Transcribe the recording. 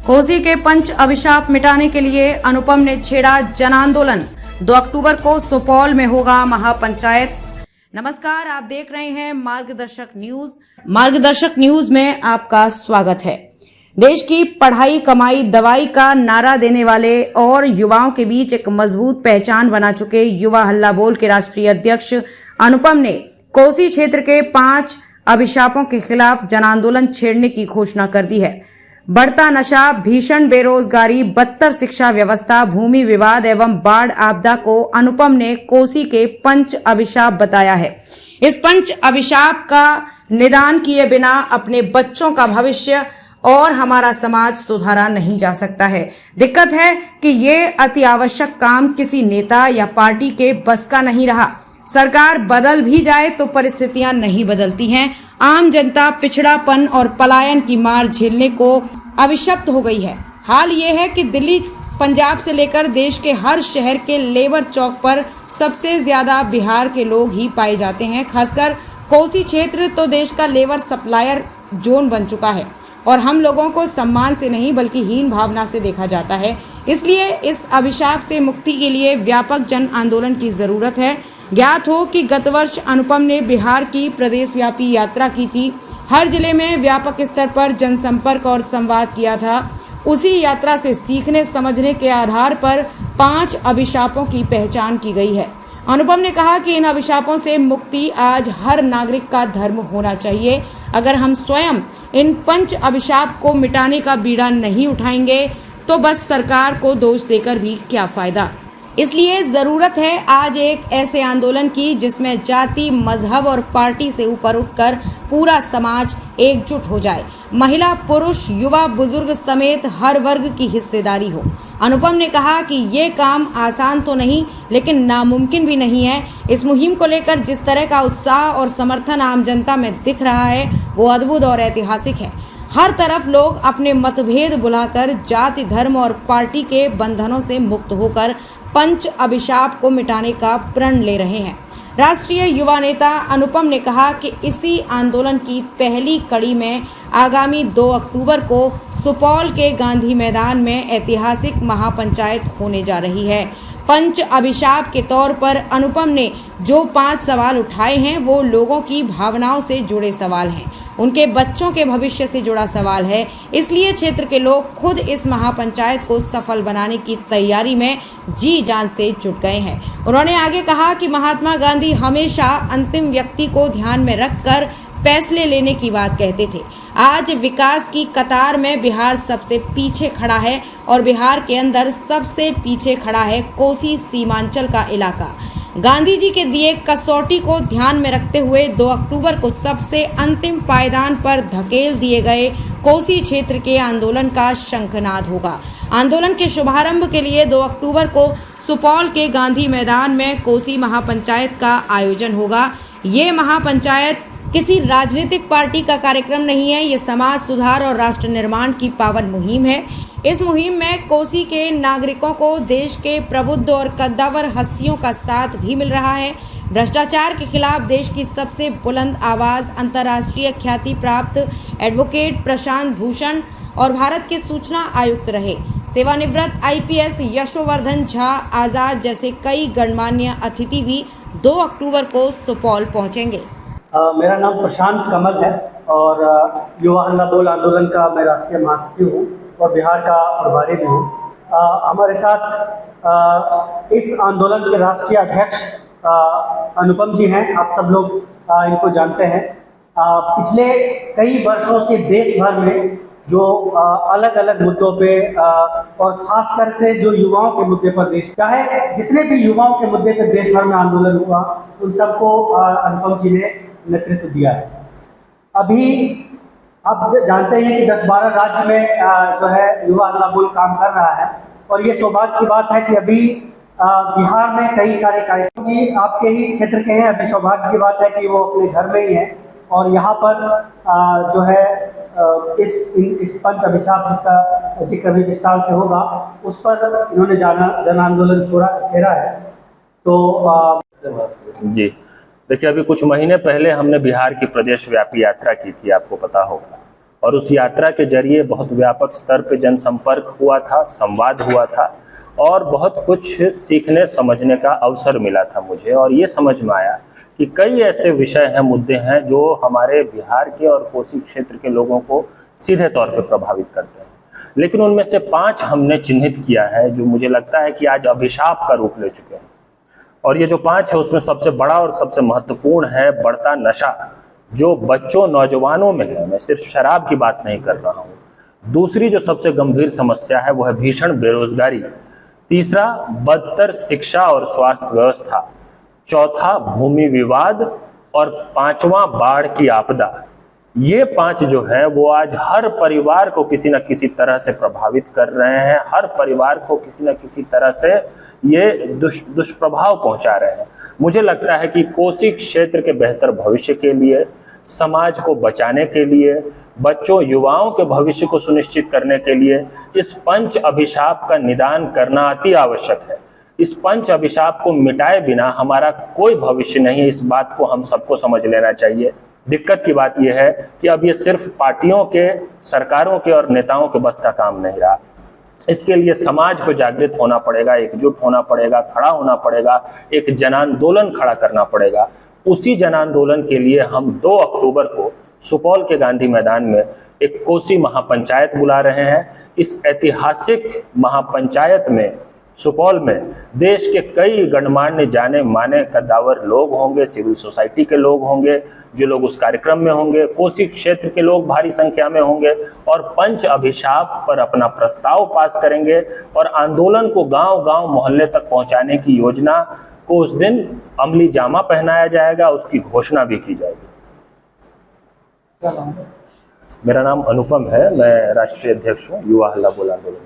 कोसी के पंच अभिशाप मिटाने के लिए अनुपम ने छेड़ा जन आंदोलन। 2 अक्टूबर को सुपौल में होगा महापंचायत। नमस्कार, आप देख रहे हैं मार्गदर्शक न्यूज। मार्गदर्शक न्यूज में आपका स्वागत है। देश की पढ़ाई कमाई दवाई का नारा देने वाले और युवाओं के बीच एक मजबूत पहचान बना चुके युवा हल्ला बोल के राष्ट्रीय अध्यक्ष अनुपम ने कोसी क्षेत्र के 5 अभिशापों के खिलाफ जन आंदोलन छेड़ने की घोषणा कर दी है। बढ़ता नशा, भीषण बेरोजगारी, बदतर शिक्षा व्यवस्था, भूमि विवाद एवं बाढ़ आपदा को अनुपम ने कोसी के पंच अभिशाप बताया है। इस पंच अभिशाप का निदान किए बिना अपने बच्चों का भविष्य और हमारा समाज सुधारा नहीं जा सकता है। दिक्कत है कि ये अति आवश्यक काम किसी नेता या पार्टी के बस का नहीं रहा। सरकार बदल भी जाए तो परिस्थितियां नहीं बदलती हैं। आम जनता पिछड़ापन और पलायन की मार झेलने को अभिशप्त हो गई है। हाल ये है कि दिल्ली, पंजाब से लेकर देश के हर शहर के लेबर चौक पर सबसे ज्यादा बिहार के लोग ही पाए जाते हैं। खासकर कोसी क्षेत्र तो देश का लेबर सप्लायर जोन बन चुका है और हम लोगों को सम्मान से नहीं बल्कि हीन भावना से देखा जाता है। इसलिए इस अभिशाप से मुक्ति के लिए व्यापक जन आंदोलन की जरूरत है। ज्ञात हो कि गत वर्ष अनुपम ने बिहार की प्रदेशव्यापी यात्रा की थी। हर जिले में व्यापक स्तर पर जनसंपर्क और संवाद किया था। उसी यात्रा से सीखने समझने के आधार पर 5 अभिशापों की पहचान की गई है। अनुपम ने कहा कि इन अभिशापों से मुक्ति आज हर नागरिक का धर्म होना चाहिए। अगर हम स्वयं इन पंच अभिशाप को मिटाने का बीड़ा नहीं उठाएंगे तो बस सरकार को दोष देकर भी क्या फायदा। इसलिए जरूरत है आज एक ऐसे आंदोलन की जिसमें जाति, मजहब और पार्टी से ऊपर उठकर पूरा समाज एकजुट हो जाए। महिला, पुरुष, युवा, बुजुर्ग समेत हर वर्ग की हिस्सेदारी हो। अनुपम ने कहा कि ये काम आसान तो नहीं लेकिन नामुमकिन भी नहीं है। इस मुहिम को लेकर जिस तरह का उत्साह और समर्थन आम जनता में दिख रहा है वो अद्भुत और ऐतिहासिक है। हर तरफ लोग अपने मतभेद भुलाकर जाति, धर्म और पार्टी के बंधनों से मुक्त होकर पंच अभिशाप को मिटाने का प्रण ले रहे हैं। राष्ट्रीय युवा नेता अनुपम ने कहा कि इसी आंदोलन की पहली कड़ी में आगामी 2 अक्टूबर को सुपौल के गांधी मैदान में ऐतिहासिक महापंचायत होने जा रही है। पंच अभिशाप के तौर पर अनुपम ने जो 5 सवाल उठाए हैं वो लोगों की भावनाओं से जुड़े सवाल हैं, उनके बच्चों के भविष्य से जुड़ा सवाल है। इसलिए क्षेत्र के लोग खुद इस महापंचायत को सफल बनाने की तैयारी में जी जान से जुट गए हैं। उन्होंने आगे कहा कि महात्मा गांधी हमेशा अंतिम व्यक्ति को ध्यान में रखकर फैसले लेने की बात कहते थे। आज विकास की कतार में बिहार सबसे पीछे खड़ा है और बिहार के अंदर सबसे पीछे खड़ा है कोसी सीमांचल का इलाका। गांधी जी के दिए कसौटी को ध्यान में रखते हुए 2 अक्टूबर को सबसे अंतिम पायदान पर धकेल दिए गए कोसी क्षेत्र के आंदोलन का शंखनाद होगा। आंदोलन के शुभारंभ के लिए 2 अक्टूबर को सुपौल के गांधी मैदान में कोसी महापंचायत का आयोजन होगा। ये महापंचायत किसी राजनीतिक पार्टी का कार्यक्रम नहीं है, ये समाज सुधार और राष्ट्र निर्माण की पावन मुहिम है। इस मुहिम में कोसी के नागरिकों को देश के प्रबुद्ध और कद्दावर हस्तियों का साथ भी मिल रहा है। भ्रष्टाचार के खिलाफ देश की सबसे बुलंद आवाज अंतर्राष्ट्रीय ख्याति प्राप्त एडवोकेट प्रशांत भूषण और भारत के सूचना आयुक्त रहे सेवानिवृत्त IPS यशोवर्धन झा आजाद जैसे कई गणमान्य अतिथि भी 2 अक्टूबर को सुपौल पहुंचेंगे। मेरा नाम प्रशांत कमल है और युवा हल्ला बोल आंदोलन का मैं राष्ट्रीय महासचिव हूँ और बिहार का प्रभारी भी हूँ। हमारे साथ इस आंदोलन के राष्ट्रीय अध्यक्ष अनुपम जी हैं। आप सब लोग इनको जानते हैं। पिछले कई वर्षों से देश भर में जो अलग अलग मुद्दों पे और खासकर से जो युवाओं के मुद्दे पर देश, चाहे जितने भी युवाओं के मुद्दे पर देश भर में आंदोलन हुआ उन सबको अनुपम जी ने नेतृत्व दिया है। अभी आप जानते हैं कि 10-12 राज्य में जो है युवा हल्ला बोल काम कर रहा है और ये सौभाग्य की बात है कि अभी बिहार में कई सारे कार्यक्रम जी आपके ही क्षेत्र के हैं। अभी सौभाग्य की बात है कि वो अपने घर में ही है और यहाँ पर जो है इस पंच अभिशाप जिसका जिक्र भी विस्तार से होगा उस पर इन्होंने जन आंदोलन छेड़ा है। तो जी देखिए, अभी कुछ महीने पहले हमने बिहार की प्रदेश व्यापी यात्रा की थी, आपको पता होगा, और उस यात्रा के जरिए बहुत व्यापक स्तर पे जनसंपर्क हुआ था, संवाद हुआ था और बहुत कुछ सीखने समझने का अवसर मिला था मुझे। और ये समझ में आया कि कई ऐसे विषय हैं, मुद्दे हैं जो हमारे बिहार के और कोसी क्षेत्र के लोगों को सीधे तौर पे प्रभावित करते हैं, लेकिन उनमें से 5 हमने चिन्हित किया है जो मुझे लगता है कि आज अभिशाप का रूप ले चुके हैं। और ये जो 5 है उसमें सबसे बड़ा और सबसे महत्वपूर्ण है बढ़ता नशा जो बच्चों नौजवानों में है। मैं सिर्फ शराब की बात नहीं कर रहा हूँ। दूसरी जो सबसे गंभीर समस्या है वो है भीषण बेरोजगारी। तीसरा बदतर शिक्षा और स्वास्थ्य व्यवस्था। चौथा भूमि विवाद और 5वां बाढ़ की आपदा। ये 5 जो है वो आज हर परिवार को किसी न किसी तरह से प्रभावित कर रहे हैं, हर परिवार को किसी न किसी तरह से ये दुष्प्रभाव पहुंचा रहे हैं। मुझे लगता है कि कोसी क्षेत्र के बेहतर भविष्य के लिए, समाज को बचाने के लिए, बच्चों युवाओं के भविष्य को सुनिश्चित करने के लिए इस पंच अभिशाप का निदान करना अति आवश्यक है। इस पंच अभिशाप को मिटाए बिना हमारा कोई भविष्य नहीं है, इस बात को हम सबको समझ लेना चाहिए। दिक्कत की बात यह है कि अब ये सिर्फ पार्टियों के, सरकारों के और नेताओं के बस का काम नहीं रहा। इसके लिए समाज को जागृत होना पड़ेगा, एकजुट होना पड़ेगा, खड़ा होना पड़ेगा, एक जन आंदोलन खड़ा करना पड़ेगा। उसी जन आंदोलन के लिए हम 2 अक्टूबर को सुपौल के गांधी मैदान में एक कोसी महापंचायत बुला रहे हैं। इस ऐतिहासिक महापंचायत में सुपौल में देश के कई गणमान्य जाने माने कद्दावर लोग होंगे, सिविल सोसाइटी के लोग होंगे जो लोग उस कार्यक्रम में होंगे, कोसी क्षेत्र के लोग भारी संख्या में होंगे और पंच अभिशाप पर अपना प्रस्ताव पास करेंगे और आंदोलन को गांव-गांव मोहल्ले तक पहुंचाने की योजना को उस दिन अमली जामा पहनाया जाएगा, उसकी घोषणा भी की जाएगी। क्या नाम है? मेरा नाम अनुपम है, मैं राष्ट्रीय अध्यक्ष हूँ युवा हल्ला बोल आंदोलन।